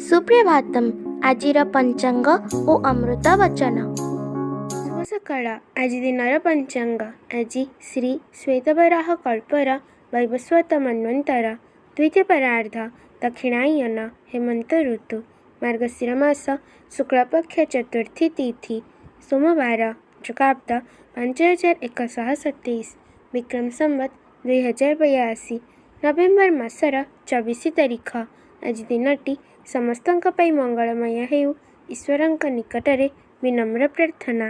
ସୁପ୍ରଭାତମ୍। ଆଜିର ପଞ୍ଚାଙ୍ଗ ଓ ଅମୃତ ବଚନ। ଶୁଭ ସକାଳ। ଆଜି ଦିନର ପଞ୍ଚାଙ୍ଗ। ଆଜି ଶ୍ରୀ ଶ୍ୱେତବରାହ କଳ୍ପର ବୈବସ୍ୱତ ମନ୍ୱନ୍ତର ଦ୍ୱିତୀୟ ପରାର୍ଦ୍ଧ ଦକ୍ଷିଣାୟନ ହେମନ୍ତ ଋତୁ ମାର୍ଗଶିର ମାସ ଶୁକ୍ଳପକ୍ଷ ଚତୁର୍ଥୀ ତିଥି ସୋମବାର ଯୋଗାବ୍ଦ 5127 ବିକ୍ରମ ସମ୍ବତ 2082 ନଭେମ୍ବର ମାସର 24 ତାରିଖ। ଆଜି ଦିନଟି ସମସ୍ତଙ୍କ ପାଇଁ ମଙ୍ଗଳମୟ ହେଉ, ଈଶ୍ୱରଙ୍କ ନିକଟରେ ବିନମ୍ର ପ୍ରାର୍ଥନା।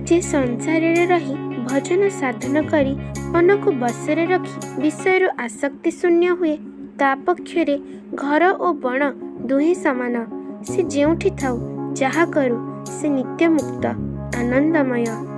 ଯେ ସଂସାରରେ ରହି ଭଜନ ସାଧନ କରି ମନକୁ ବଶରେ ରଖି ବିଷୟରୁ ଆସକ୍ତି ଶୂନ୍ୟ ହୁଏ, ତା ପକ୍ଷରେ ଘର ଓ ବଣ ଦୁହେଁ ସମାନ। ସେ ଯେଉଁଠି ଥାଉ, ଯାହା କରୁ, ସେ ନିତ୍ୟ ମୁକ୍ତ, ଆନନ୍ଦମୟ।